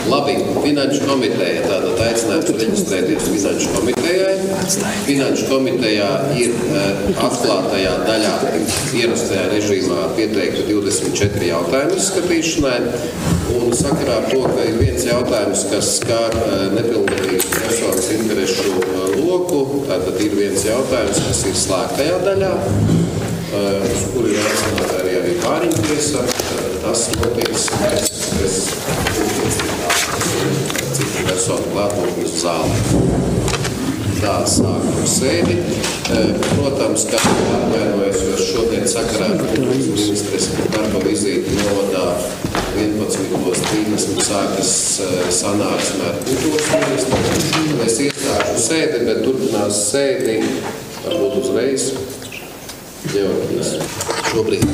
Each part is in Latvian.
Labi, Finanšu komiteja, tātad aicinājums reģistrēties Finanšu komitejai. Finanšu komitejā ir atklātajā daļā ierastajā režīmā pieteikti 24 jautājumi izskatīšanai. Un sakarā ar to, ka ir viens jautājums, kas skar nepilngadīgas personas interešu loku, tātad ir viens jautājums, kas ir slēgtajā daļā, uz kuru ir aicināta arī pāriņu tiesa. Tas notiks pēc citu personu klātbūtnes zālē. Tā sākam sēdi. Protams, kā atvainojas, jo šodien sakarā ar kultūras ministres darba vizīti novadā 11:30 sākas sanāksme ar kultūras ministru. Es iestāšu sēdi, bet turpinās sēdi varbūt uzreiz. Georgijas. Šobrīd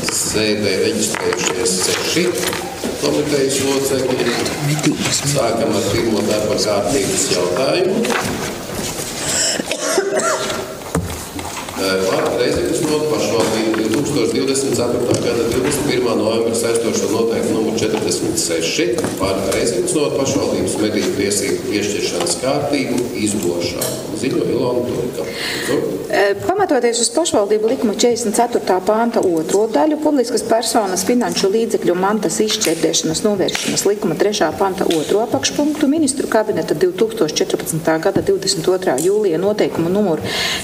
sēdē reģistrējušies 6 komitejas locekļi. Sākam ar pirmo darba kārtības jautājumu. Par Reizekas nodu pašvaldību 2024. gada 21. novembra saistošo noteikumu numur 46 par Reizekas nodu pašvaldības medību tiesību piešķiršanas kārtību izdošanu. Ziņo Ilona Turka. Pamatoties uz pašvaldību likuma 44. panta 2. daļu, publiskas personas finanšu līdzekļu mantas izšķērdēšanas novēršanas likuma 3. panta 2. apakšpunktu ministru kabineta 2014. gada 22. jūlija noteikumu numuru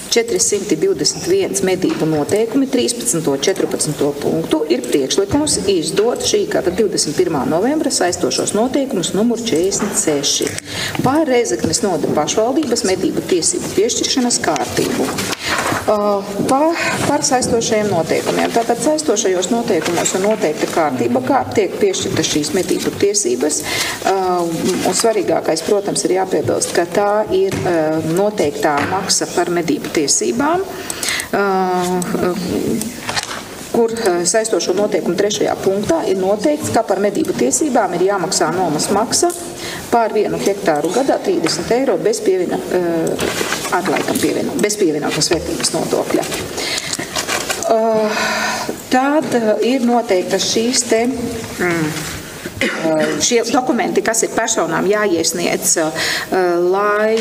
421 medību noteikumi 13. 14. punktu ir priekšlikums izdot šī gada 21. novembra saistošos noteikumus numuru 46 par Reizeknes noda pašvaldības medību tiesību piešķiršanas kārtību. Par saistošajiem noteikumiem. Tātad saistošajos noteikumos ir noteikta kārtība, kā tiek piešķirta šīs medību tiesības. Un svarīgākais, protams, ir jāpiebilst, ka tā ir noteiktā maksa par medību tiesībām, kur saistošo noteikumu 3. punktā ir noteikts, ka par medību tiesībām ir jāmaksā nomas maksa pār 1 hektāru gadā 30 eiro bez pievienotās vērtības nodokļa. Tad ir noteikta šīs šie dokumenti, kas ir personām jāiesniedz, lai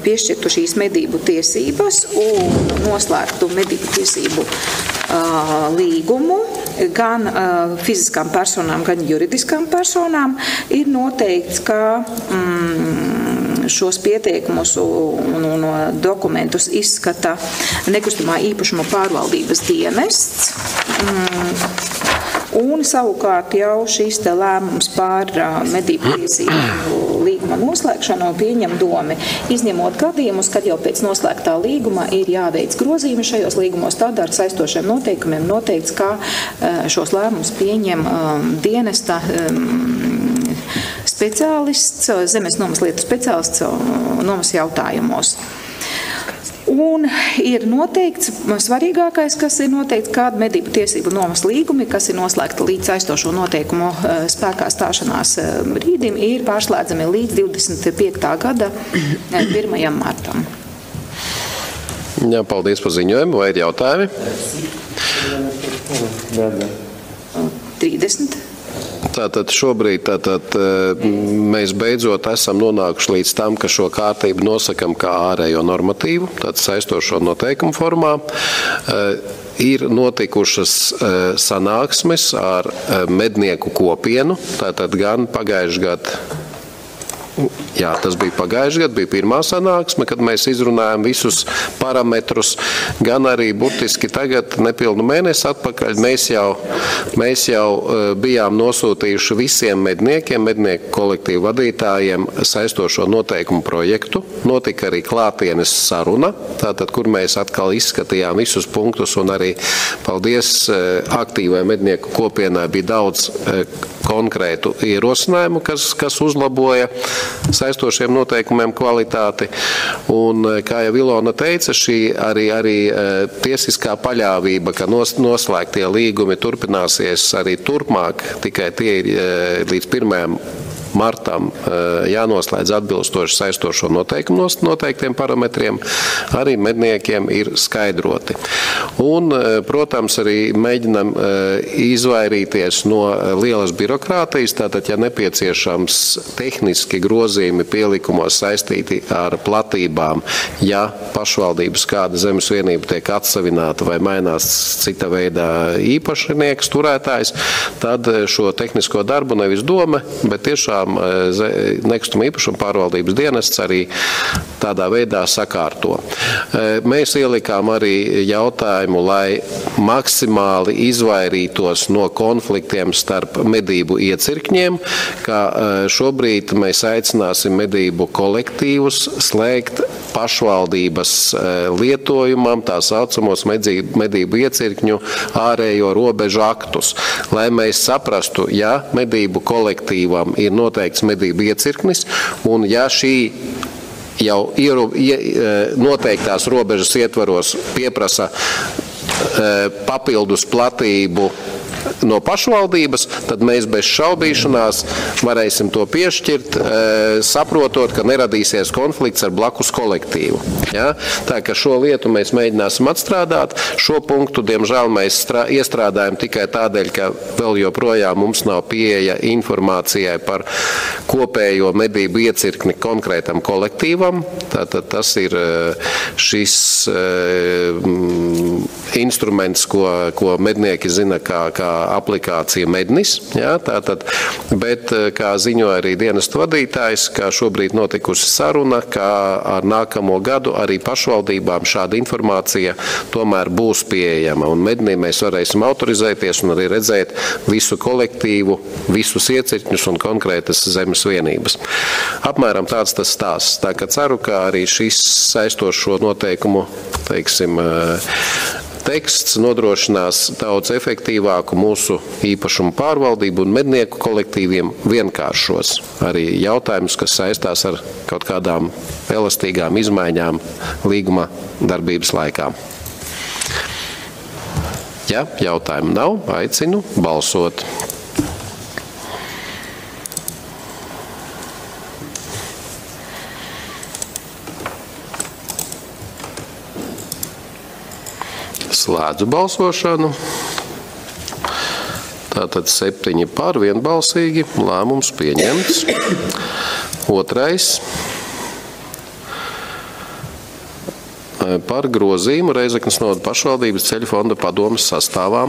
piešķirtu šīs medību tiesības un noslēgtu medību tiesību līgumu gan fiziskām personām, gan juridiskām personām, ir noteikts, ka šos pieteikumus un dokumentus izskata nekustamā īpašuma pārvaldības dienests. Un savukārt jau šīs lēmums par medību tiesību līguma noslēgšanu pieņem domi, izņemot gadījumus, kad jau pēc noslēgtā līguma ir jāveic grozījumi šajos līgumos. Tādā ar saistošiem noteikumiem noteikts, ka šos lēmumus pieņem dienesta speciālists, zemes nomas lietu speciālists nomas jautājumos. Un ir noteikts, svarīgākais, kas ir noteikts, kāda medību tiesību nomas līgumi, kas ir noslēgta līdz saistošo noteikumu spēkā stāšanās brīdim, ir pārslēdzami līdz 25. gada 1. martam. Jā, paldies par ziņojumu. Vai ir jautājumi? 30. Tātad šobrīd mēs beidzot esam nonākuši līdz tam, ka šo kārtību nosakam kā ārējo normatīvu, tātad saistošo noteikumu formā. Ir notikušas sanāksmes ar mednieku kopienu, tātad gan pagājuši gadu. Jā, tas bija pagājuši gadu, bija pirmā sanāksme, kad mēs izrunājam visus parametrus, gan arī burtiski tagad nepilnu mēnesi atpakaļ mēs jau bijām nosūtījuši visiem medniekiem, mednieku kolektīvu vadītājiem saistošo noteikumu projektu. Notika arī klātienes saruna, tātad, kur mēs atkal izskatījām visus punktus, un arī paldies aktīvai mednieku kopienai bija daudz konkrētu ierosinājumu, kas uzlaboja saistošiem noteikumiem kvalitāti. Un, kā jau Ilona teica, šī arī tiesiskā paļāvība, ka noslēgtie līgumi turpināsies arī turpmāk, tikai tie ir līdz 1. martam jānoslēdz atbilstoši saistošo noteikumu noteiktiem parametriem, arī medniekiem ir skaidroti. Un, protams, arī mēģinam izvairīties no lielas birokrātijas, tātad, ja nepieciešams tehniski grozījumi pielikumos saistīti ar platībām, ja pašvaldības kāda zemes vienība tiek atsavināta vai mainās cita veida īpašnieks, turētājs, tad šo tehnisko darbu nevis doma, bet tiešām nekustamo īpašumu pārvaldības dienests arī tādā veidā sakārto. Mēs ielikām arī jautājumu, lai maksimāli izvairītos no konfliktiem starp medību iecirkņiem, ka šobrīd mēs aicināsim medību kolektīvus slēgt pašvaldības lietojumam tā saucamos medību iecirkņu ārējo robežu aktus, lai mēs saprastu, ja medību kolektīvam ir noteikts medību iecirknis un ja šī jau noteiktās robežas ietvaros pieprasa papildus platību no pašvaldības, tad mēs bez šaubīšanās varēsim to piešķirt, saprotot, ka neradīsies konflikts ar blakus kolektīvu. Ja? Tā ka šo lietu mēs mēģināsim atstrādāt. Šo punktu, diemžēl, mēs iestrādājam tikai tādēļ, ka vēl joprojām mums nav pieeja informācijai par kopējo medību iecirkni konkrētam kolektīvam. Tātad tas ir šis instruments, ko mednieki zina kā aplikācija Mednis, jā, tātad, bet, kā ziņoja arī dienestu vadītājs, ka šobrīd notikusi saruna, ka ar nākamo gadu arī pašvaldībām šāda informācija tomēr būs pieejama, un Mednī mēs varēsim autorizēties un arī redzēt visu kolektīvu, visus iecirkņus un konkrētas zemes vienības. Apmēram tāds tas stāsts. Tā kā ceru, ka arī šis saistošo noteikumu, teiksim, teksts nodrošinās daudz efektīvāku mūsu īpašumu pārvaldību un mednieku kolektīviem vienkāršos. Arī jautājums, kas saistās ar kaut kādām elastīgām izmaiņām līguma darbības laikā. Ja jautājumu nav, aicinu balsot. Slēdzu balsošanu. Tātad 7 par, vienbalsīgi, lēmums pieņemts. Otrais. Par grozījumu Reizeknes novada pašvaldības ceļu fonda padomes sastāvā.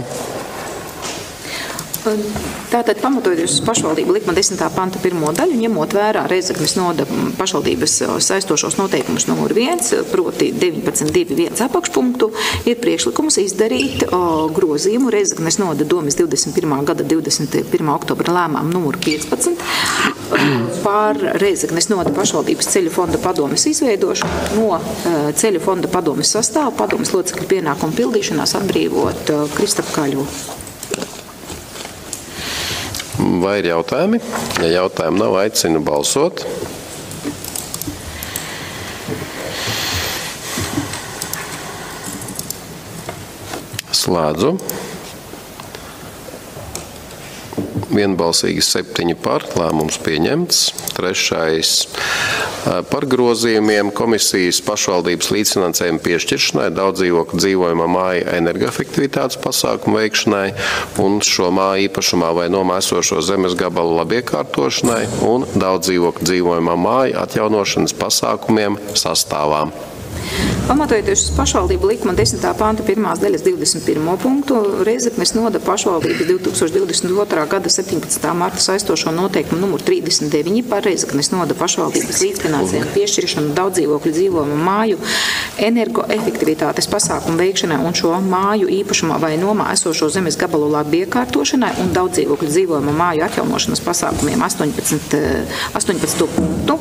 Tātad, pamatojoties uz pašvaldību likuma 10. panta 1. daļu, ņemot vērā Reizeknes novada pašvaldības saistošos noteikumus numur 1, proti 19.2.1 apakšpunktu, ir priekšlikums izdarīt grozījumu Reizeknes novada domes 21. gada 21. oktobra lēmām numur 15 par Reizeknes novada pašvaldības ceļu fonda padomes izveidošanu no ceļu fonda padomes sastāva padomes locekļu pienākumu pildīšanās atbrīvot Kristapu Kaļu. Vai ir jautājumi? Ja jautājumi nav, aicinu balsot. Slēdzu. Vienbalsīgi 7 par, lēmums pieņemts. Trešais par grozījumiem komisijas pašvaldības līdzfinansējuma piešķiršanai daudzdzīvokļu dzīvojamā māja energoefektivitātes pasākumu veikšanai un šo māju īpašumā vai nomā esošo zemes gabalu labiekārtošanai un daudzdzīvokļu dzīvojamā māja atjaunošanas pasākumiem sastāvām. Pamatojoties uz pašvaldību likuma 10. panta 1. daļas 21. punktu, Reizeknes novada pašvaldības 2022. gada 17. marta saistošo noteikumu numur 39 par Reizeknes novada pašvaldības līdzfinansējumu piešķiršanu daudzdzīvokļu dzīvojamo māju energoefektivitātes pasākumu veikšanai un šo māju īpašumā vai nomā esošo zemes gabalu labiekārtošanai un daudzdzīvokļu dzīvojamo māju atjaunošanas pasākumiem 18. punktu,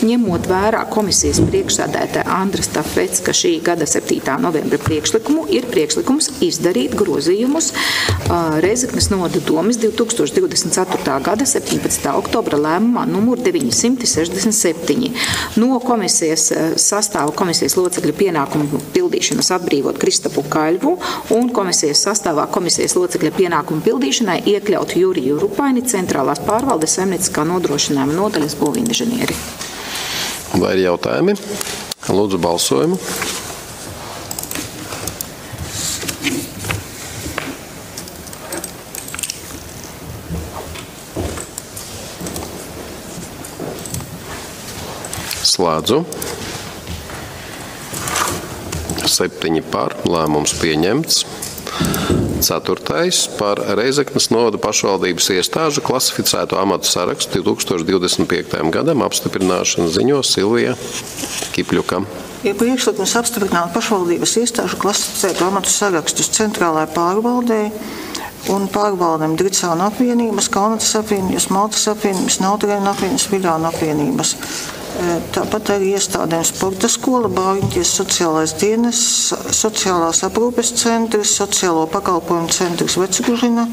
ņemot vērā komisijas priekšsēdētāja Andra Stafecka šī gada 7. novembra priekšlikumu ir priekšlikums izdarīt grozījumus Rēzeknes novada domes 2024. gada 17. oktobra lēmumā numur 967. No komisijas sastāva komisijas locekļu pienākumu pildīšanas atbrīvot Kristapu Kaļvu un komisijas sastāvā komisijas locekļu pienākumu pildīšanai iekļaut Juriju Rupaini, centrālās pārvaldes saimnieciskā nodrošinājuma nodaļas būvinženieri. Vai ir jautājumi? Lūdzu balsojumu. Slēdzu. 7 par, lēmums pieņemts. 4. par Rēzeknes novada pašvaldības iestāžu klasificēto amatu sarakstu 2025. gadam apstiprināšanu ziņo Silvija Kipļuka. Ir priekšlikums apstiprināt pašvaldības iestāžu klasificēto amatu sarakstus centrālajai pārvaldei un pārvaldēm Dricānu apvienības, Kalnatas apvienības, Maltas apvienības, Nautrēnu apvienības, Viļānu apvienības. Tāpat arī iestādēm sporta skola, bāriņties sociālais dienas, sociālās aprūpes centrs, sociālo pakalpojumu centrs Vecgužina,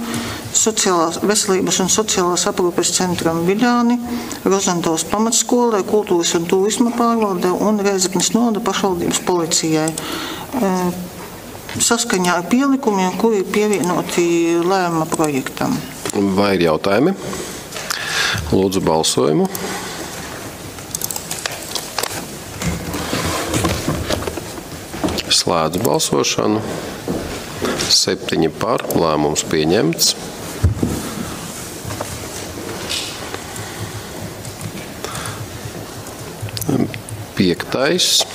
sociālās veselības un sociālās aprūpes centram Viļāni, Rozandovas pamatskolai, kultūras un turisma pārvalde un Rēzeknes novada pašvaldības policijai. Saskaņā ar pielikumiem, kuri ir pievienoti lēmuma projektam. Vai ir jautājumi? Lūdzu balsojumu. Slēdzu balsošanu. 7 par, lēmums pieņemts. 5.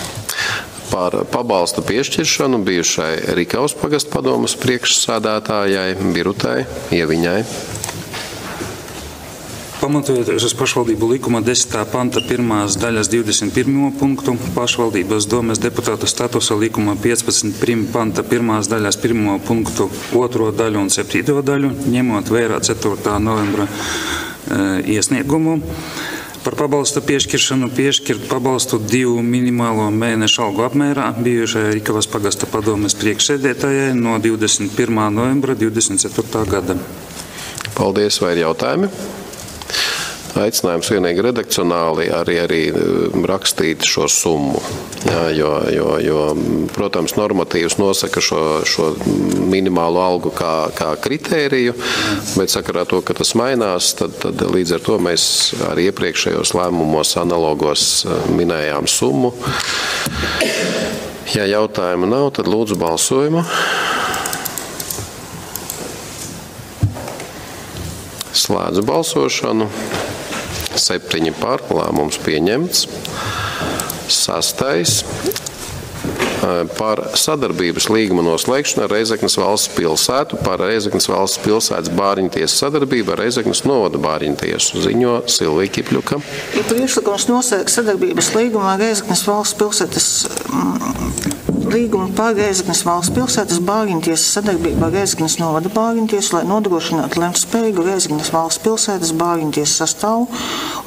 par pabalstu piešķiršanu bijušai Rikavas pagasta padomes priekšsēdētājai Birutai Ieviņai. Pamatojoties uz pašvaldību likuma 10. panta 1. daļas 21. punktu, pašvaldības domes deputāta statusa likuma 15. panta 1. daļas 1. punktu 2. daļu un 7. daļu, ņemot vērā 4. novembra iesniegumu. Par pabalstu piešķiršanu piešķirt pabalstu 2 minimālo mēnešu algu apmērā bijušajai Rikavas pagasta padomes priekšsēdētājai no 21. novembra 2024. gada. Paldies, vai ir jautājumi? Aicinājums vienīgi redakcionāli arī rakstīt šo summu, jo, protams, normatīvs nosaka šo minimālo algu kā kritēriju, bet sakarā to, ka tas mainās, tad līdz ar to mēs arī iepriekšējos lēmumos analogos minējām summu. Ja jautājumu nav, tad lūdzu balsojumu. Slēdzu balsošanu. 7 par, lēmums pieņemts. 6. par sadarbības līguma noslēgšanu ar Rēzeknes valsts pilsētu par Rēzeknes valsts pilsētas bāriņtiesas sadarbību ar Rēzeknes novada bāriņtiesu, ziņo Silvija Kipļuka. Ir priekšlikums noslēgt sadarbības līgumu ar Rēzeknes valsts pilsētas līgumu par Rēzeknes valsts pilsētas bāriņtiesas sadarbību ar Rēzeknes novada bāriņtiesu, lai nodrošinātu lemtspējīgu Rēzeknes valsts pilsētas bāriņtiesas sastāvu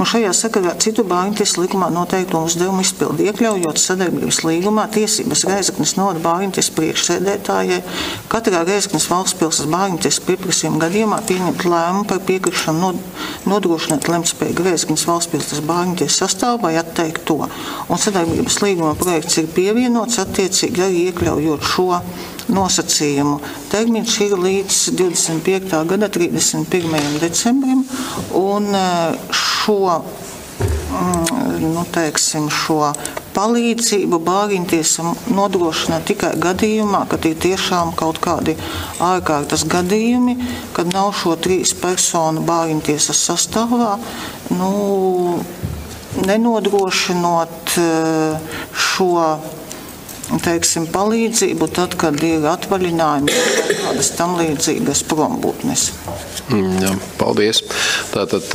un šajā sakarā citu bāriņtiesas likumā noteikto uzdevumu izpildi, iekļaujot sadarbības līgumā tiesības Rēzeknes novada bāriņtiesas priekšsēdētājai katrā Rēzeknes valsts pilsētas bāriņtiesas pieprasījuma gadījumā pieņemt lēmumu par piekrišanu nodrošināt lemtspējīgu Rēzeknes valsts pilsētas bāriņtiesas sastāvu vai atteikt to. Un sadarbības līguma projekts ir pievienots attiecīgi arī iekļaujot šo nosacījumu. Termiņš ir līdz 25. gada 31. decembrim, un šo palīdzību bāriņtiesa nodrošina tikai gadījumā, kad ir tiešām kaut kādi ārkārtas gadījumi, kad nav šo 3 personu bāriņtiesas sastāvā, nenodrošinot šo palīdzību tad, kad ir atvaļinājumi kādas tam līdzīgas prombūtnes. Jā, paldies. Tātad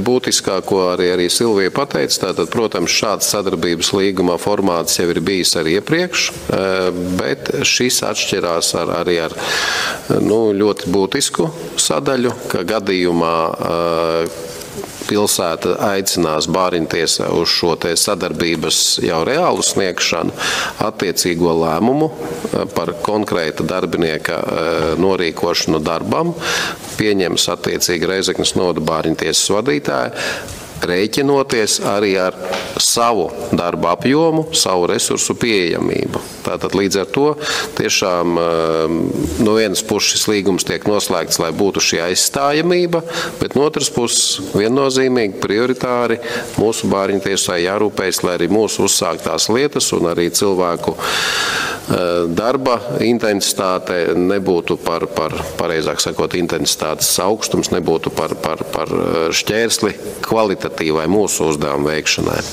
būtiskāko arī Silvija pateica, protams, šāds sadarbības līguma formāts jau ir bijis arī iepriekš, bet šis atšķirās arī ar ļoti būtisku sadaļu, ka gadījumā, pilsēta aicinās bāriņtiesā uz šo te sadarbības jau reālu sniegšanu, attiecīgo lēmumu par konkrēta darbinieka norīkošanu darbam pieņems attiecīgi Reizeknes novada bāriņtiesas vadītāja, rēķinoties arī ar savu darba apjomu, savu resursu pieejamību. Tātad līdz ar to tiešām no vienas puses šis līgums tiek noslēgts, lai būtu šī aizstājamība, bet no otras puses viennozīmīgi prioritāri mūsu bāriņtiesai jārūpējas, lai arī mūsu uzsāktās lietas un arī cilvēku darba intensitāte nebūtu pareizāk sakot, intensitātes augstums nebūtu par šķērsli kvalitatīvai mūsu uzdevumu veikšanai.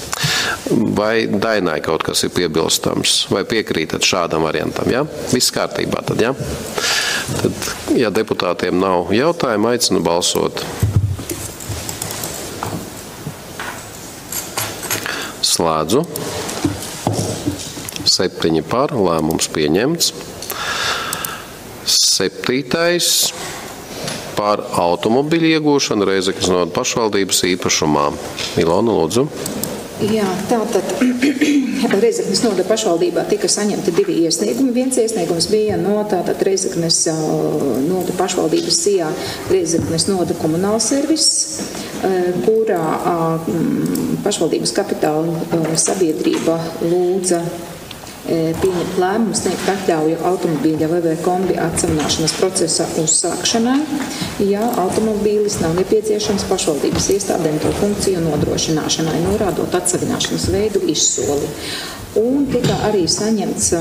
Vai Dainai kaut kas ir piebilstams? Vai piekrītat šādam variantam? Ja? Viss kārtībā tad, ja? Tad, ja deputātiem nav jautājumu, aicinu balsot. Slēdzu. 7 par, lēmums pieņemts. 7. par automobiļu iegūšanu Reizeknes novada pašvaldības īpašumā. Ilona, lūdzu. Jā, tātad Reizeknes novada pašvaldībā tika saņemti 2 iesniegumi. Viens iesniegums bija no tātad Reizeknes novada pašvaldības sijā Reizeknes novada komunāls servis, kurā pašvaldības kapitāla sabiedrība lūdza pieņemt lēmumu sniegt atļauju automobīļa VV kombi atsavināšanas procesa uzsākšanai, ja automobīlis nav nepieciešams pašvaldības iestādēm to funkciju nodrošināšanai, norādot atsavināšanas veidu izsoli. Un tika arī saņemts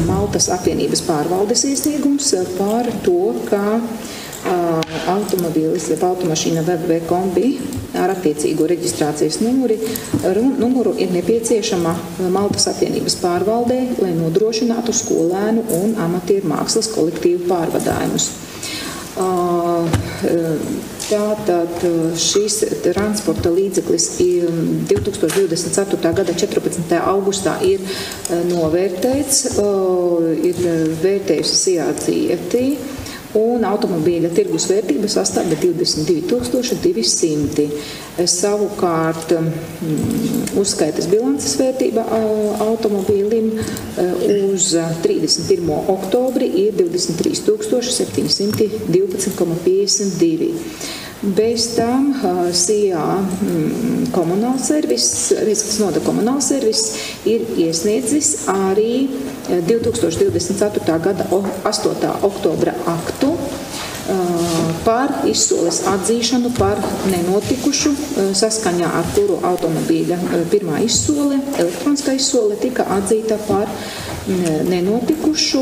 Maltas apvienības pārvaldes iesniegums par to, ka automobīlis, automašīna VV kombi ar attiecīgo reģistrācijas numuru ir nepieciešama Maltas apvienības pārvaldē, lai nodrošinātu skolēnu un amatieru mākslas kolektīvu pārvadājumus. Tātad šis transporta līdzeklis 2024. gada 14. augustā ir novērtēts, ir vērtējusi CACFT, un automobīļa tirgus vērtība sastāda 22 200. Savukārt uzskaitas bilances vērtība automobīlim uz 31. oktobri ir 23 712,52. Bez tam SIA komunāls servis, Reizeknes novada komunāls servis ir iesniedzis arī 2024. gada 8. oktobra aktu par izsoles atzīšanu par nenotikušu, saskaņā ar kuru automobīļa pirmā izsole, elektroniskā izsole, tika atzīta par nenotikušu,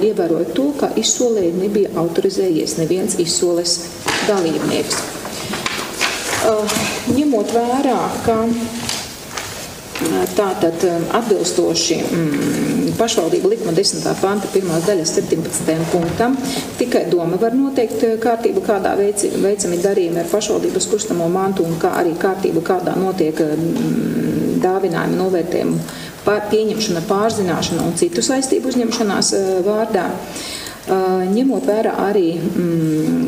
ievērojot to, ka izsolē nebija autorizējies neviens izsoles dalībnieks. Ņemot vērā, ka tātad atbilstoši pašvaldību likuma 10. panta 1. daļas 17. punktam, tikai doma var noteikt kārtību, kādā veicami darījumi ar pašvaldības kustamo mantu un kā arī kārtību, kādā notiek dāvinājuma novērtējumu pieņemšana, pārzināšana un citu saistību uzņemšanās vārdā. Ņemot vērā arī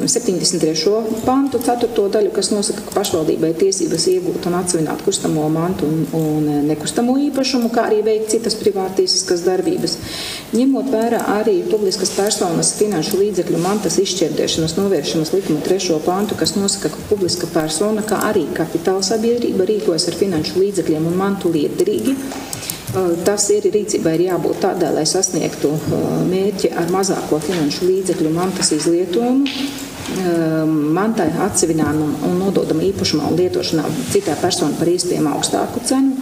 73. pantu 4. daļu, kas nosaka, ka pašvaldībai tiesības iegūt un atsevināt kustamo mantu un nekustamo īpašumu, kā arī veikt citas privātiesiskas darbības. Ņemot vērā arī publiskas personas finanšu līdzekļu mantas izšķērdēšanas novēršanas likuma 3. pantu, kas nosaka, ka publiska persona, kā arī kapitāla sabiedrība rīkojas ar finanšu līdzekļiem un mantu lietderīgi. Tas ir rīcībai ir jābūt tādai, lai sasniegtu mērķi ar mazāko finanšu līdzekļu mantas izlietojumu, mantai atsevinājumu un nododama īpašumā un lietošanā citā persona par iespējamu augstāku cenu,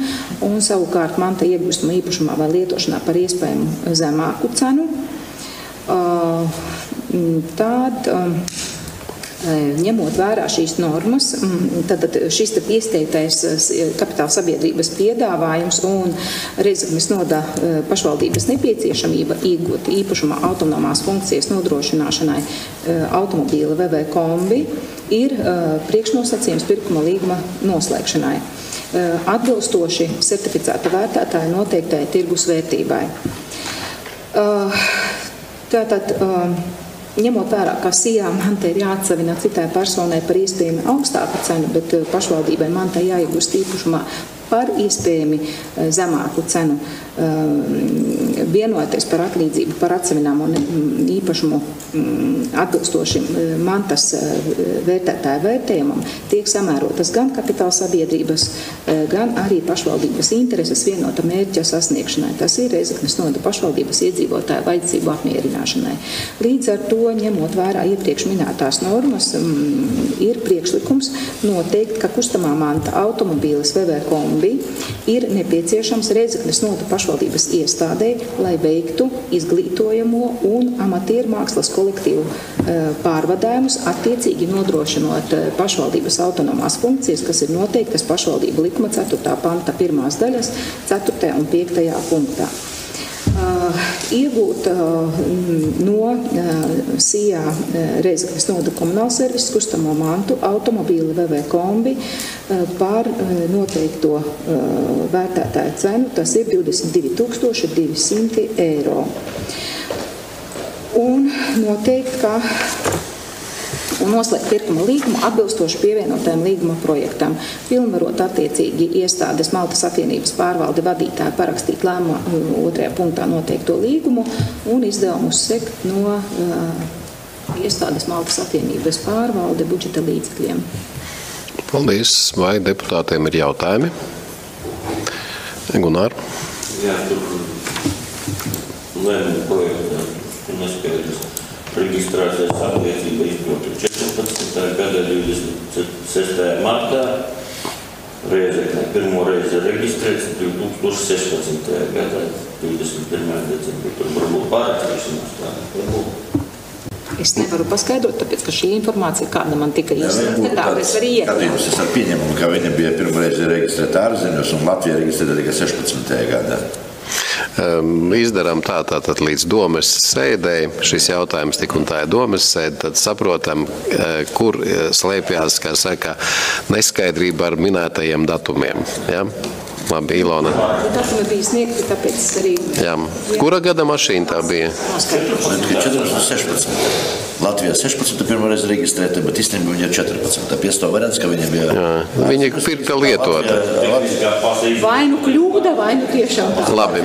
un savukārt manta iegūstama īpašumā vai lietošanā par iespējamu zemāku cenu. Tad, ņemot vērā šīs normas, tad šis iesteigtais kapitāla sabiedrības piedāvājums un Reizeknes novada pašvaldības nepieciešamība iegūt īpašumā autonomās funkcijas nodrošināšanai automobīla VV kombi ir priekšnosacījums pirkuma līguma noslēgšanai, atbilstoši certificēta vērtētāja noteiktai tirgus vērtībai. Tātad ņemot vērā, ka SIA manta ir jāatsavina citai personai par iespējami augstāku cenu, bet pašvaldībai manta jāiegūst īpašumā par iespējami zemāku cenu, vienoties par atlīdzību par atsavināmo īpašumu atbilstoši mantas vērtētāju vērtējumam, tiek samērotas gan kapitāla sabiedrības, gan arī pašvaldības intereses vienota mērķa sasniegšanai. Tas ir Rēzeknes novada pašvaldības iedzīvotāju vajadzību apmierināšanai. Līdz ar to, ņemot vērā iepriekš minētās normas, ir priekšlikums noteikt, ka kustamā manta automobīles VV kombi ir nepieciešams Rēzeknes novada pašvaldības iestādē, lai veiktu izglītojamo un amatieru mākslas kolektīvu pārvadājumus, attiecīgi nodrošinot pašvaldības autonomās funkcijas, kas ir noteiktas pašvaldību likuma 4. panta 1. daļas 4. un 5. punktā. Iegūt no SIA Rēzeknes novada komunāls servises kustamo mantu automobīli VV kombi par noteikto vērtētāju cenu, tas ir 22 200 eiro. Un noteikt, ka un noslēgt pirkuma līgumu atbilstoši pievienotajam līguma projektam, pilnvarot attiecīgi iestādes Maltas apvienības pārvalde vadītāju parakstīt lēmuma 2. punktā noteikto līgumu un izdevumus sekt no iestādes Maltas apvienības pārvalde budžeta līdzekļiem. Paldies. Vai deputātiem ir jautājumi? Gunār? Jā, tur lēmuma projektā, neskaidrs. Reģistrācijas apliecība izpildu 14. gada 26. martā, Rēzekne pirmo reizi reģistrēts 2016. gada 21. decembrī. Tur varbūt pārrakstīšanās tāda. Es nevaru paskaidrot, tāpēc, ka šī informācija, kāda man tika iesniegta, tāpēc arī iekļaut. Es ar pieņemumu, ka viņa bija pirmo reizi reģistrēta ārzemēs un Latvija reģistrēta tikai 16. gadā. Izdarām tātad līdz domes sēdēji. Šis jautājums tik un tā ir domes sēde, tad saprotam, kur slēpjās, kā saka, neskaidrība ar minētajiem datumiem. Ja? Labi, Ilona. Datumi bija sniegti, tāpēc arī... Jā. Kura gada mašīna tā bija? 16. Latvijā 16. pirmoreiz reģistrēta, bet īstenībā viņa ir 14. Piesto variants, ka viņa bija... Jā. Viņa pirka lietota. Vai nu kļūda, vai nu tiešām tā. Labi.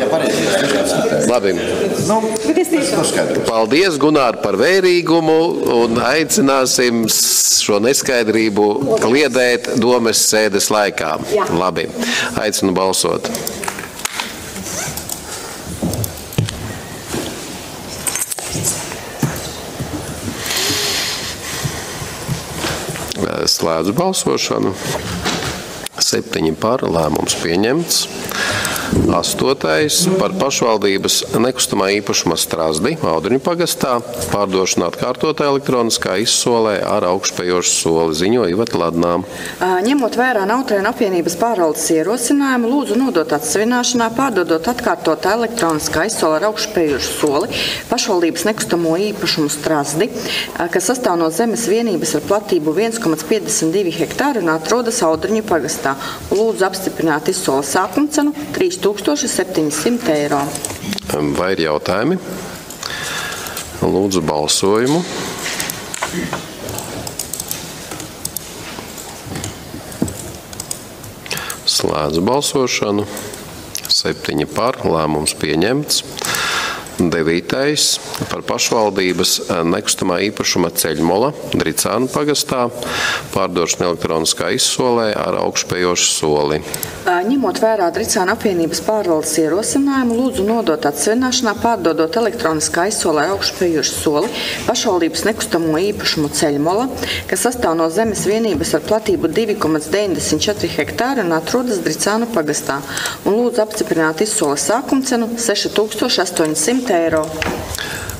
Labi. Nu, paldies, Gunār, par vērīgumu un aicināsim šo neskaidrību kliedēt domes sēdes laikā. Jā. Labi. Aicinu balsot. Slēdzu balsošanu. 7 par, lēmums pieņemts. 8. par pašvaldības nekustamā īpašuma Strazdi, Audriņu pagastā, pārdošana atkārtotā elektroniskā izsolē ar augšpējošu soli, ziņo Iveta Ladnām. Ņemot vērā Nautrēnu apvienības pārvaldes ierosinājumu, lūdzu nodot atsavināšanā, pārdodot atkārtotā elektroniskā izsolē ar augšpējošu soli pašvaldības nekustamo īpašumu Strazdi, kas sastāv no zemes vienības ar platību 1,52 hektāru un atrodas Audriņu pagastā. Lūdzu apstiprināt izsoles sākumcenu 3700 eiro. Vai ir jautājumi? Lūdzu balsojumu. Slēdzu balsošanu. 7 par, lēmums pieņemts. 9. par pašvaldības nekustamā īpašuma Ceļmola, Dricānu pagastā, pārdošana elektroniskā izsolē ar augšpējošu soli. Ņemot vērā Dricānu apvienības pārvaldes ierosinājumu, lūdzu nodot atsavināšanā, pārdodot elektroniskā izsolē ar augšpējošu soli pašvaldības nekustamo īpašumu Ceļmola, kas sastāv no zemes vienības ar platību 2,94 hektāru un atrodas Dricānu pagastā. Un lūdzu apstiprināt izsoles sākumcenu 6800 eiro.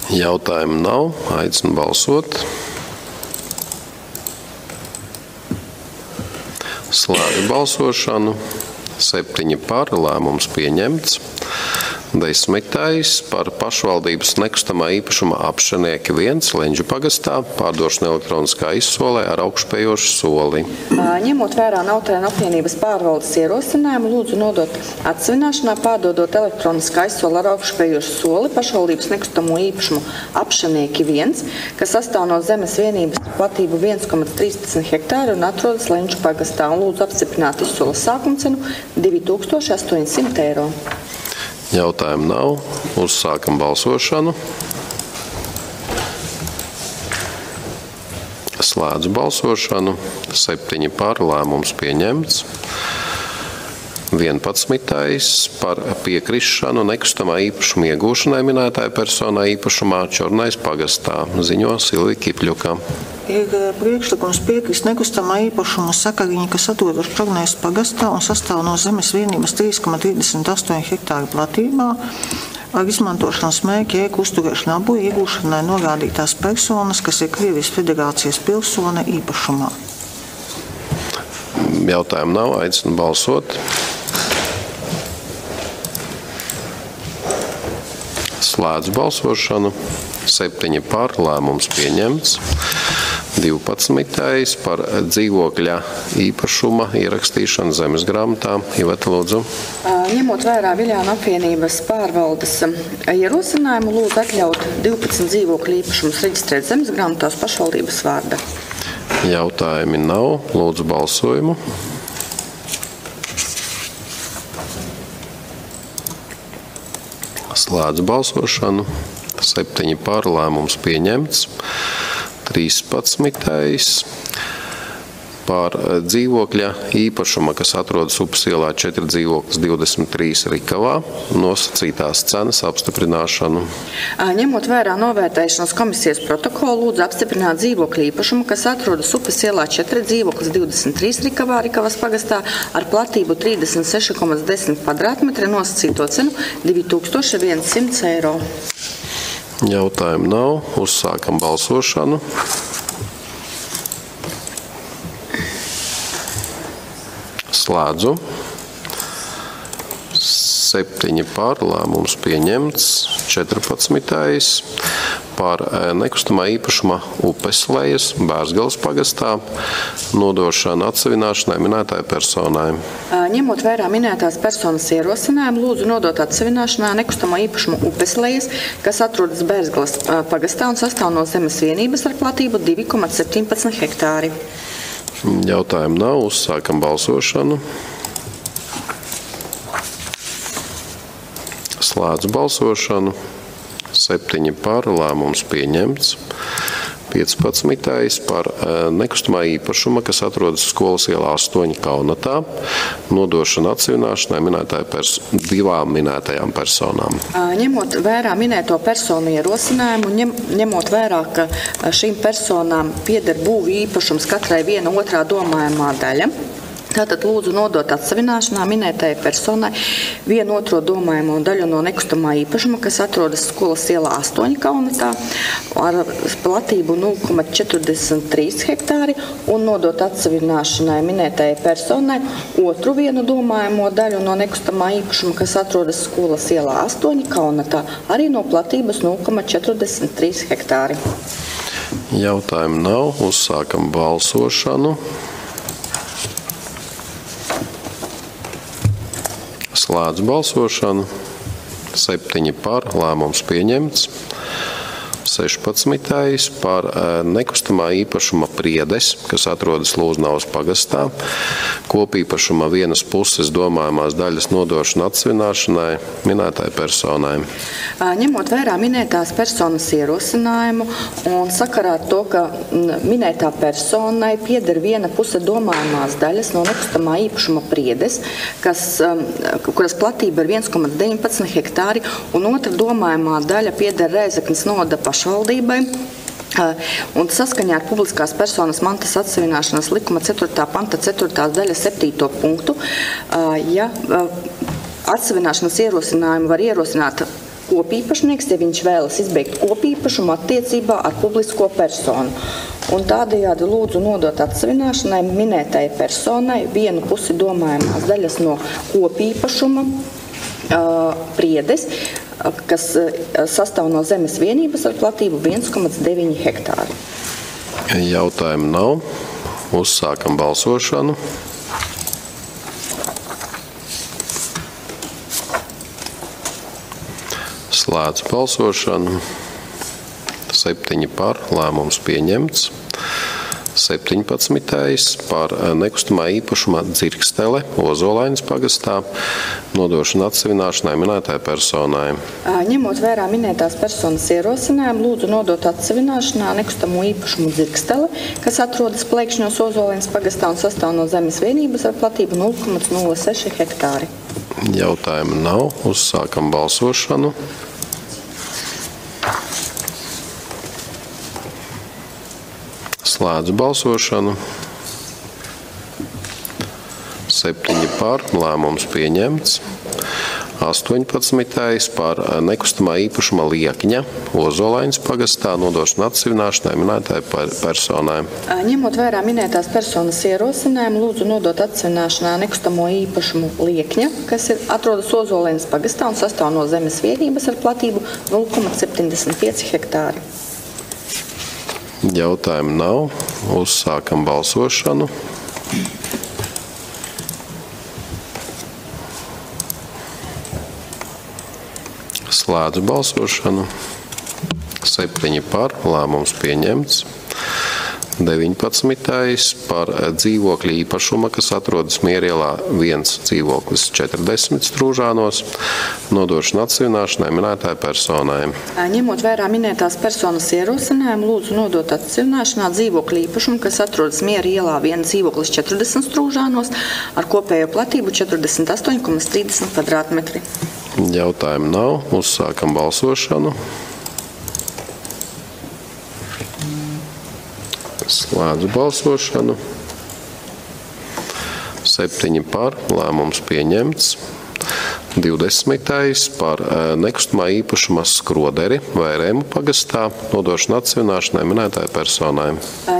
Jautājumu nav. Aicinu balsot. Slēdzu balsošanu. 7 par, lēmums pieņemts. 10. par pašvaldības nekustamā īpašuma apšanieki 1 Leņģu pagastā, pārdošana elektroniskā izsolē ar augšupejošu soli. Ņemot vērā Nautrēnu apvienības pārvaldes ierosinājumu, lūdzu nodot atsevināšanā, pārdodot elektroniskā izsola ar augšupejošu soli pašvaldības nekustamo īpašumu apšanieki 1, kas sastāv no zemes vienības platību 1,13 hektāri un atrodas Leņģu pagastā, un lūdzu apstiprināt izsoles sākumcenu 2800 eiro. Jautājumu nav. Uzsākam balsošanu. Slēdzu balsošanu. 7 par, lēmums pieņemts. 11. par piekrišanu nekustamā īpašuma iegūšanai minētāja personā īpašumā Čornais pagastā. Ziņo Silvija Kipļuka. Ir priekšlikums piekrist nekustamā īpašuma sakariņa, kas atrodas Čornais pagastā un sastāv no zemes vienības 3,38 hektāru platībā, ar izmantošanas mērķi ēku uzturēšanā būja iegūšanai norādītās personas, kas ir Krievijas Federācijas pilsone īpašumā. Jautājumu nav, aicinu balsot. Slēdzu balsošanu. 7 par, lēmums pieņemts. 12. par dzīvokļa īpašuma ierakstīšanu zemes grāmatā. Iveta, lūdzu. Ņemot vērā Viļānu apvienības pārvaldes ierosinājumu, lūdzu atļaut 12 dzīvokļu īpašumus reģistrēt zemes grāmatās pašvaldības vārdā. Jautājumi nav. Lūdzu balsojumu. Slēdzu balsošanu. 7 par, lēmums pieņemts. 13. par dzīvokļa īpašuma, kas atrodas Upes ielā 4 dzīvoklis 23 Rikavā, nosacītās cenas apstiprināšanu. Ņemot vērā novērtēšanas komisijas protokolu, lūdzu apstiprināt dzīvokļa īpašumu, kas atrodas Upes ielā 4 dzīvoklis 23 Rikavā, Rikavas pagastā, ar platību 36,10 kvadrātmetri, nosacīto cenu 2100 eiro. Jautājumu nav. Uzsākam balsošanu. Slēdzu. 7 par, lēmums pieņemts. 14. par nekustamā īpašuma Upeslejas Bērzgales pagastā, nodošana atsevināšanai minētāja personai. Ņemot vērā minētās personas ierosinājumu, lūdzu nodot atsevināšanā nekustamā īpašuma Upeslejas, kas atrodas Bērzgales pagastā un sastāv no zemes vienības ar platību 2,17 hektāri. Jautājumu nav. Uzsākam balsošanu. Slēdzu balsošanu. 7 par, lēmums pieņemts. 15. par nekustamā īpašuma, kas atrodas Skolas ielā 8 Kaunatā, nodošana atsevināšanai divām minētajām personām. Ņemot vērā minēto personu ierosinājumu, ņemot vērā, ka šīm personām pieder būvju īpašums katrai viena otrā domājamā daļa, tātad lūdzu nodot atsevināšanā minētajai personai vienu otro domājamo daļu no nekustamā īpašuma, kas atrodas Skolas ielā 8 Kaunatā ar platību 0,43 hektāri un nodot atsevināšanai minētajai personai otru vienu domājamo daļu no nekustamā īpašuma, kas atrodas Skolas ielā 8 Kaunatā, arī no platības 0,43 hektāri. Jautājumu nav. Uzsākam balsošanu. Slēdzu balsošanu. 7 par, lēmums pieņemts. 16. par nekustamā īpašuma Priedes, kas atrodas Lūznavas pagastā, kopīpašuma vienas puses domājamās daļas nodošana atsevināšanai minētai personai. Ņemot vērā minētās personas ierosinājumu un sakarā ar to, ka minētā personai pieder viena puse domājamās daļas no nekustamā īpašuma Priedes, kuras platība ir 1,19 hektāri, un otra domājamā daļa pieder Rēzeknes novada pašvaldībai. Un saskaņā ar publiskās personas mantas atsevināšanas likuma 4. panta 4. daļa 7. punktu, ja atsevināšanas ierosinājumu var ierosināt kopīpašnieks, ja viņš vēlas izbeigt kopīpašumu attiecībā ar publisko personu. Un tādējādi lūdzu nodot atsevināšanai minētai personai vienu pusi domājamās daļas no kopīpašuma Priedes, kas sastāv no zemes vienības ar platību 1,9 hektāri. Jautājumu nav. Uzsākam balsošanu. Slēdz balsošanu. 7 par, lēmums pieņemts. 17. par nekustamā īpašuma Dzirkstele Ozolainas pagastā nodošanu atsevināšanai minētai personai. Ņemot vērā minētās personas ierosinājumu, lūdzu nodot atsevināšanā nekustamo īpašumu Dzirkstele, kas atrodas Plēkšņos Ozolainas pagastā un sastāv no zemes vienības ar platību 0,06 hektāri. Jautājumu nav. Uzsākam balsošanu. Slēdzu balsošanu. 7 par, lēmums pieņemts. 18. par nekustamā īpašuma Liekņa Ozolainas pagastā nodošanu atsevināšanai minētai personai. Ņemot vērā minētās personas ierosinājumu, lūdzu nodot atsevināšanā nekustamo īpašumu Liekņa, kas atrodas Ozolainas pagastā un sastāv no zemes vienības ar platību 0,75 hektāri. Jautājumu nav. Uzsākam balsošanu. Slēdzu balsošanu. 7 par, lēmums pieņemts. 19. par dzīvokļu īpašuma, kas atrodas Mierielā 1 dzīvoklis 40 Strūžānos, nodošanu atsevināšanai minētai personai. Ņemot vērā minētās personas ierosinājumu, lūdzu nodot atsevināšanā dzīvokļu īpašumu, kas atrodas Mierielā 1 dzīvoklis 40 Strūžānos ar kopējo platību 48,30 kvadrātmetri. Jautājumu nav. Uzsākam balsošanu. Slēdzu balsošanu. 7 par, lēmums pieņemts. 20. par nekustamā īpašuma Skroderi Vairēmu pagastā nodošanu atsevināšanai minētai personai.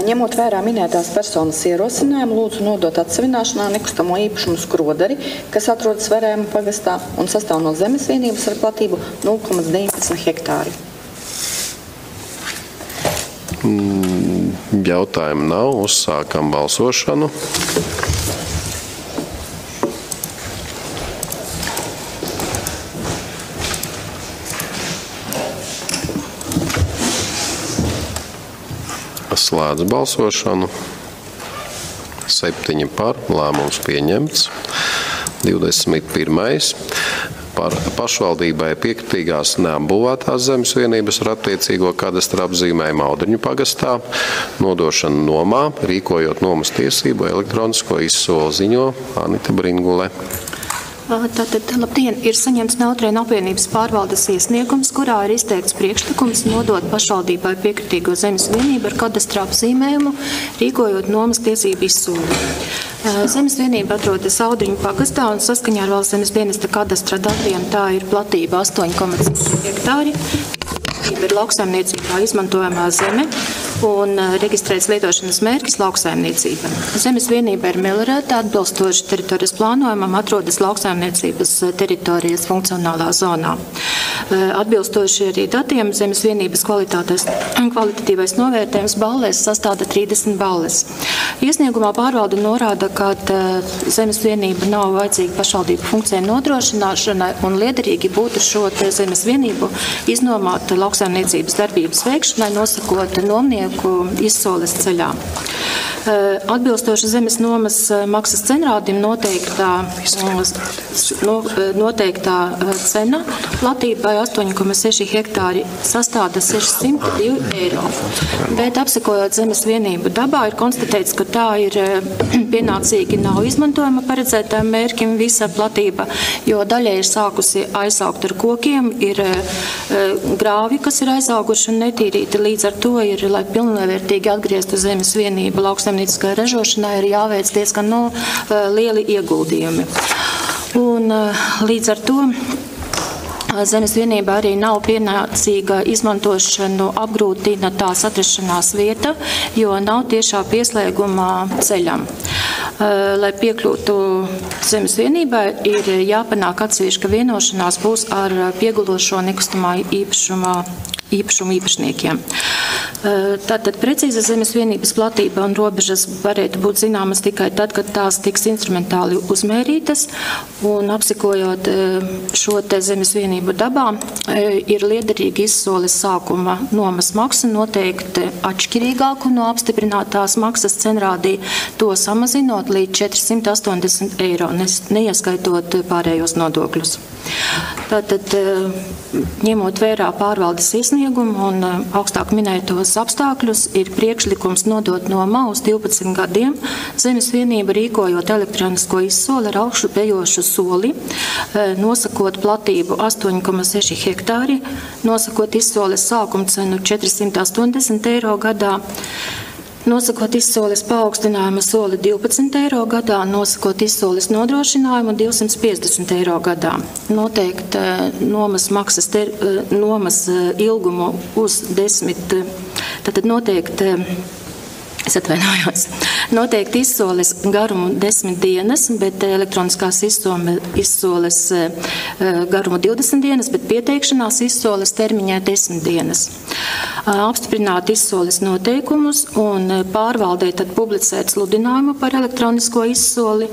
Ņemot vērā minētās personas ierosinājumu, lūdzu nodot atsevināšanā nekustamo īpašumu Skroderi, kas atrodas Vairēmu pagastā un sastāv no zemes vienības ar platību 0,19 hektāri. Jautājumu nav. Uzsākam balsošanu. Slēdz balsošanu. 7 par, lēmums pieņemts. 21. par pašvaldībai piekritīgās neapbūvētās zemes vienības ar attiecīgo kadastra apzīmējumu Audriņu pagastā, nodošanu nomā, rīkojot nomas tiesību elektronisko izsoli, ziņo Anita Bringule. Tātad, labdien, ir saņemts Nautrēnu apvienības pārvaldes iesniegums, kurā ir izteikts priekšlikums nodot pašvaldībai piekritīgo zemes vienību ar kadastra apzīmējumu, rīkojot nomas tiesību izsoli. Zemes vienība atrodas Audriņu pagastā un saskaņā ar Valsts zemes dienesta kadastra datiem tā ir platība 8,7 hektāri. Ir lauksaimniecībā izmantojamā zeme un reģistrēts lietošanas mērķis lauksaimniecība. Zemes vienība ir meliorēta, atbilstoši teritorijas plānojumam atrodas lauksaimniecības teritorijas funkcionālā zonā. Atbilstoši arī datiem zemes vienības kvalitatīvais novērtējums ballēs sastāda 30 balles. Iesniegumā pārvalde norāda, ka zemes vienība nav vajadzīga pašvaldību funkcijai nodrošināšanai un liederīgi būtu šo zemes vienību iznomāt lauksaimniecības darbības veikšanai, nosakot nomnieku izsoles ceļā. Atbilstoši zemes nomas maksas cenrādim noteiktā cena platībai 8,6 hektāri sastāda 602 eiro. Bet apsekojot zemes vienību dabā ir konstatēts, ka tā ir pienācīgi nav izmantojama paredzētām mērķim visa platība, jo daļai ir sākusi aizaugt ar kokiem, ir grāvi, kas ir aizauguši un netīrīti. Līdz ar to ir, lai pilnvērtīgi atgrieztu zemes vienību lauksaimnieciskajai ražošanai, ir jāveic diezgan lieli ieguldījumi. Un līdz ar to zemes vienība arī nav pienācīga izmantošanu apgrūtina tās atrašanās vieta, jo nav tiešā pieslēguma ceļam. Lai piekļūtu zemes vienībai, ir jāpanāk atsevišķa vienošanās būs ar piegulošo nekustamā īpašumu īpašniekiem. Tātad precīza zemes vienības platība un robežas varētu būt zināmas tikai tad, kad tās tiks instrumentāli uzmērītas, un apsekojot šo te zemes vienību dabā, ir liederīgi izsoles sākuma nomas maksa noteikti atšķirīgāku no apstiprinātās maksas cenrādī, to samazinot līdz 480 eiro, neieskaitot pārējos nodokļus. Tātad, ņemot vērā pārvaldes iesniegumu un augstāk minētos apstākļus, ir priekšlikums nodot nomā uz 12 gadiem zemes vienību rīkojot elektronisko izsoli ar augšu pejošu soli, nosakot platību 8,6 hektāri, nosakot izsoles sākuma cenu 480 eiro gadā, nosakot izsoles paaugstinājumu soli 12 eiro gadā, nosakot izsoles nodrošinājumu 250 eiro gadā. Noteikt nomas maksas nomas ilgumu uz 10, tātad noteikt Noteikti izsoles garumu 10 dienas, bet elektroniskās izsoles garumu 20 dienas, bet pieteikšanās izsoles termiņā 10 dienas. Apstiprināt izsoles noteikumus un pārvaldē tad publicēt sludinājumu par elektronisko izsoli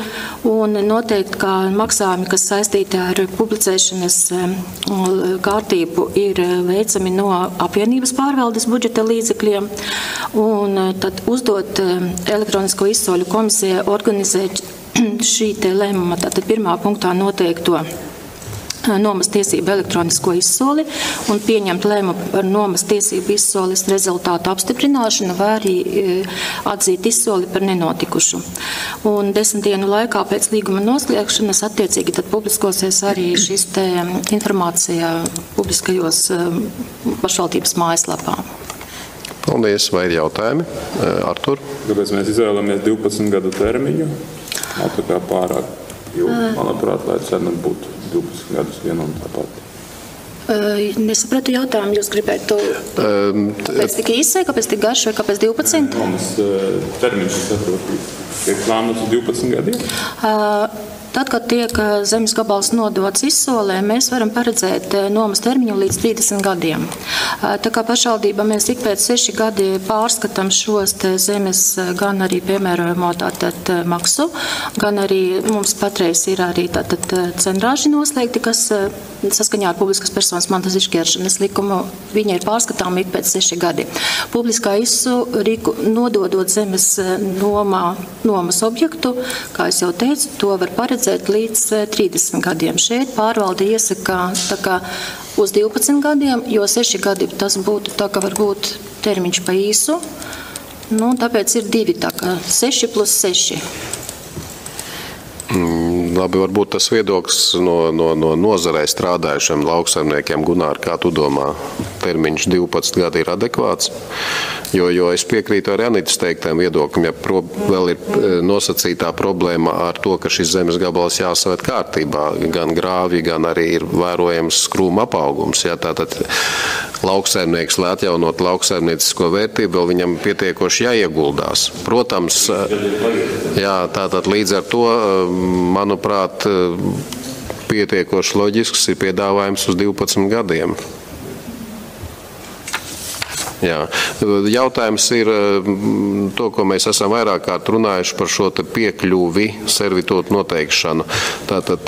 un noteikt, ka maksājumi, kas saistīti ar publicēšanas kārtību, ir veicami no apvienības pārvaldes budžeta līdzekļiem un tad uzdot elektronisko izsoļu komisijai organizēt šī te lēmuma, tātad pirmā punktā noteikto nomas tiesību elektronisko izsoli un pieņemt lēmumu par nomas tiesību izsoles rezultātu apstiprināšanu vai arī atzīt izsoli par nenotikušu. Un 10 dienu laikā pēc līguma noslēgšanas attiecīgi tad publiskosies arī šis te informācija publiskajos pašvaldības mājaslapā. Paldies. Vai ir jautājumi? Artur? Kāpēc mēs izvēlamies 12 gadu termiņu? Nav tā kā pārāk, jo, manuprāt, lai cena būtu 12 gadus viena un tā pati. Nesapratu jautājumu, jūs gribētu kāpēc tik īsai, kāpēc tik garš vai kāpēc 12? Nomas termiņš saprotīs. Tiek plānots 12 gadiem? Tad, kad tiek zemes gabals nodots izsolē, mēs varam paredzēt nomas termiņu līdz 30 gadiem. Tā kā pašvaldība mēs ik pēc 6 gadi pārskatām šos zemes gan arī piemērojamo tātad maksu, gan arī mums patreiz ir arī tātad cenrāži noslēgti, kas saskaņā ar publiskas personas mantas izšķiršanas likumu, viņa ir pārskatāma ik pēc 6 gadi. Publiskā izsolu nododot zemes nomas objektu, kā es jau teicu, to var paredzēt līdz 30 gadiem. Šeit pārvalde iesaka tā kā uz 12 gadiem, jo 6 gadi tas būtu tā, ka varbūt termiņš pa īsu. Tāpēc ir 2, tā kā 6 plus 6. Labi, varbūt tas viedoklis no nozarei strādājušiem lauksaimniekiem. Gunār, kā tu domā, termiņš 12 gadi ir adekvāts? Jo es piekrītu arī Anitas teiktiem viedokļiem, ja vēl ir nosacītā problēma ar to, ka šis zemes gabals jāsavērt kārtībā, gan grāvji, gan arī ir vērojams krūma apaugums. Ja, tātad lauksaimnieks, lai atjaunot lauksaimniecisko vērtību, vēl viņam pietiekoši jāieguldās. Protams, jā, tātad līdz ar to, manuprāt, pietiekoši loģisks ir piedāvājums uz 12 gadiem. Jā. Jautājums ir to, ko mēs esam vairāk kārt runājuši par šo te piekļuvi servitūtu noteikšanu. Tātad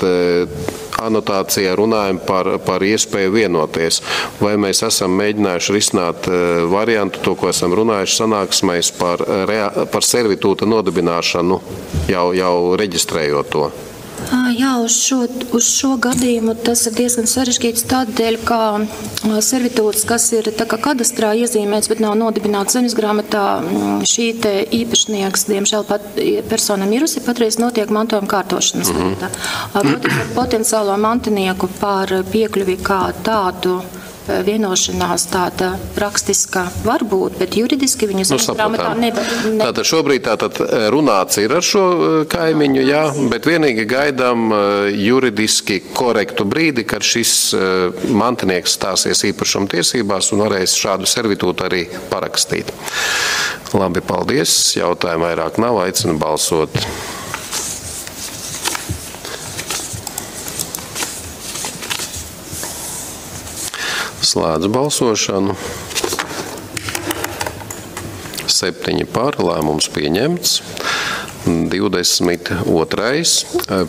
anotācijā runājam par iespēju vienoties. Vai mēs esam mēģinājuši risināt variantu, to, ko esam runājuši sanāksmēs par servitūta nodibināšanu, jau reģistrējot to? Jā, uz šo gadījumu tas ir diezgan sarežģīts tādēļ, ka servitūts, kas ir tā kā kadastrā iezīmēts, bet nav nodibināts zemesgrāmatā, šī te īpašnieks, diemžēl persona mirusi, patreiz notiek mantojuma kārtošanas lietā. Protams, ar potenciālo mantinieku par piekļuvi kā tādu vienošanās tāda rakstiskā var būt, bet juridiski viņu zemes grāmatā nevar. Tātad šobrīd runāts ir ar šo kaimiņu, jā, bet vienīgi gaidām juridiski korektu brīdi, kad šis mantinieks stāsies īpašuma tiesībās un varēs šādu servitūtu arī parakstīt. Labi, paldies. Jautājumu vairāk nav. Aicinu balsot. Slēdzu balsošanu. 7 par, lēmums pieņemts. 22.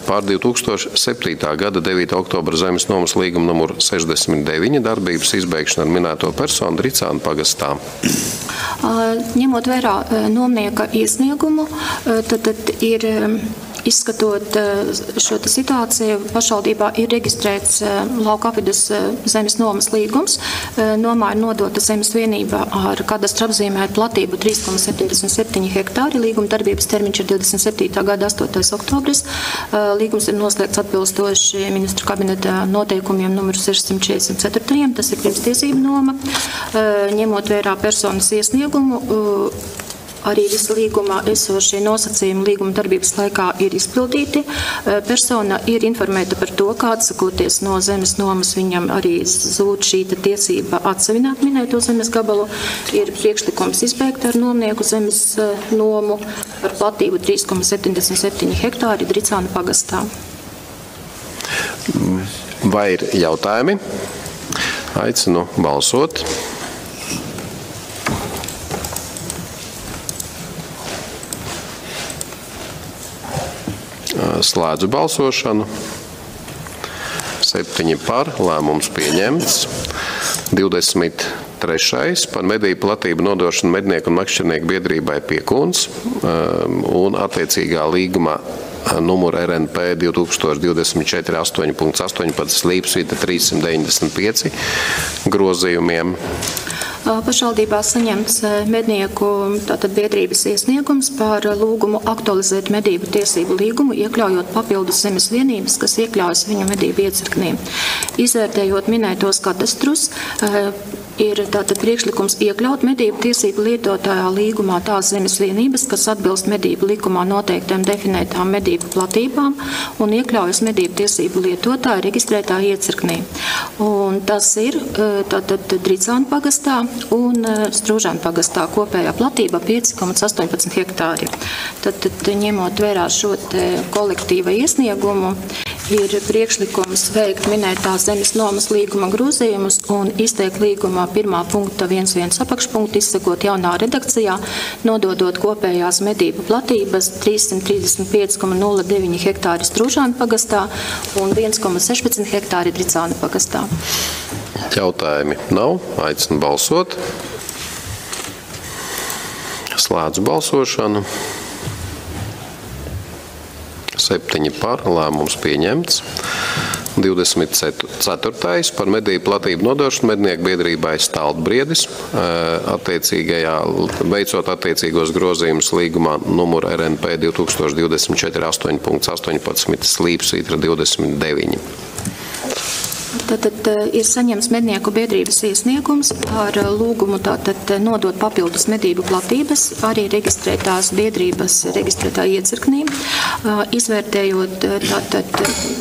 Pār 2007. gada 9. oktobra zemes nomas līguma numur 69 darbības izbeigšana ar minēto personu Dricānu pagastā. Ņemot vērā nomnieka iesniegumu, tad ir izskatot šo situāciju, pašvaldībā ir reģistrēts lauka apvides zemes nomas līgums. Nomā ir nodota zemes vienība ar kadastra apzīmētu platību 3,77 hektāri. Līguma darbības termiņš ir 27. gada 8. oktobris. Līgums ir noslēgts atbilstoši ministru kabineta noteikumiem numuru 644. Tas ir pirmstiesību noma. Ņemot vērā personas iesniegumu, arī visi līgumā esošie nosacījumi līguma darbības laikā ir izpildīti. Persona ir informēta par to, kā atsakoties no zemes nomas, viņam arī zūd šī tiesība atsevināt minēto zemes gabalu. Ir priekšlikums izbeigt ar nomnieku zemes nomu ar platību 3,77 hektāri Dricānu pagastā. Vai ir jautājumi? Aicinu balsot. Slēdzu balsošanu. 7 par, lēmums pieņemts. 23. Par medību platību nodošanu mednieku un makšķernieku biedrībai Piekuns un attiecīgā līguma numuru RNP 2024 8.18 līpsvīta 395 grozījumiem. Pašvaldībā saņemts mednieku biedrības iesniegums par lūgumu aktualizēt medību tiesību līgumu, iekļaujot papildus zemes vienības, kas iekļaujas viņu medību iecirknī. Izvērtējot minētos kadastrus, ir priekšlikums iekļaut medību tiesību lietotājā līgumā tās zemes vienības, kas atbilst medību likumā noteiktām definētām medību platībām un iekļaujas medību tiesību lietotāja reģistrētā iecirknī. Un tas ir Dricānu pagastā un Strūžānu pagastā kopējā platība 5,18 hektāri. Tad ņemot vērā šo kolektīva iesniegumu, ir priekšlikums veikt minētās zemes nomas līguma grozījumus un izteikt līgumā 1. punkta 1.1 apakšpunktu, izsakot jaunā redakcijā, nododot kopējās medību platības 335,09 hektāri Strūžānu pagastā un 1,16 hektāri Dricānu pagastā. Jautājumi nav. Aicinu balsot. Slēdzu balsošanu. 7 par, lēmums pieņemts. 24. Par medību platību nodošanu mednieku biedrībai Staltbriedis, veicot attiecīgos grozījumus līgumā numuru RNP 2024 8.18 līpsvītra 29. Tātad ir saņemts mednieku biedrības iesniegums ar lūgumu nodot papildus medību platības arī reģistrētās biedrības reģistrētā iecirknī. Izvērtējot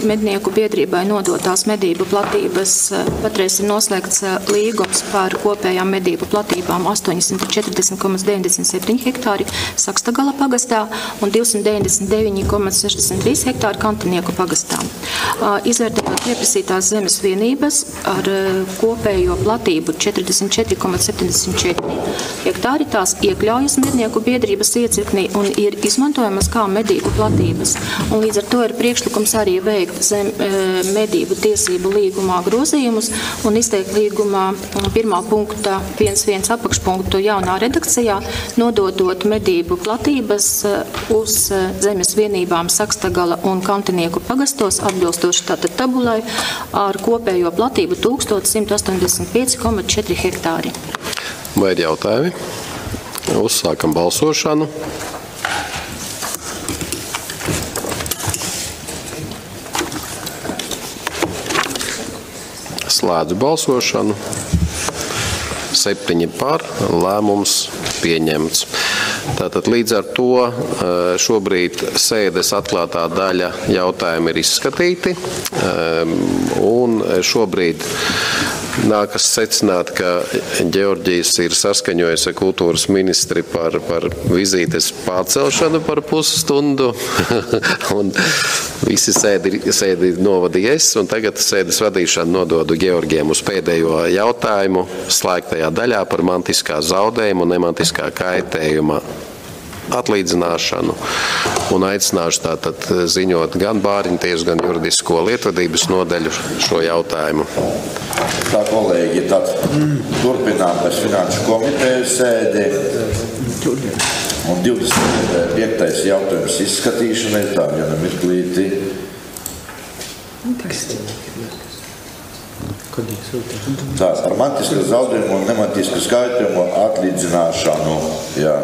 mednieku biedrībai nodotās medību platības, patreiz ir noslēgts līgums par kopējām medību platībām 840,97 hektāri Sakstagala pagastā un 299,63 hektāri Kantinieku pagastā. Izvērtējot pieprasītās zemes vienības ar kopējo platību 44,74 hektāri, tās iekļaujas mednieku biedrības iecirknī un ir izmantojamas kā medību platības. Un līdz ar to ir priekšlikums arī veikt medību tiesību līgumā grozījumus un izteikt līgumā 1. punkta 1.1 apakšpunktu jaunā redakcijā, nododot medību platības uz zemes vienībām Sakstagala un Kantinieku pagastos atbilstoši tabulai ar kopējo platību 1185,4 hektāri. Vai ir jautājumi? Uzsākam balsošanu. Slēdzu balsošanu. 7 par, lēmums pieņemts. Tātad līdz ar to šobrīd sēdes atklātā daļa jautājumi ir izskatīti, un šobrīd nākas secināt, ka Ģeorģijs ir saskaņojis ar kultūras ministri par vizītes pārcelšanu par pusstundu, un visi sēdi novadījies, un tagad sēdes vadīšanu nododu Ģeorģiem uz pēdējo jautājumu slēgtajā daļā par mantiskā zaudējuma un nemantiskā kaitējuma atlīdzināšanu, un aicināšu tātad ziņot gan Bāriņtiesu, gan juridisko lietvadības nodaļu šo jautājumu. Tā, kolēģi, tad turpinām pēc Finanšu komitejas sēdi. Un 25. jautājums izskatīšanai, tā viena mirklīti. Tā, par mantisku zaudējumu un nemantisku skaitījumu atlīdzināšanu. Jā.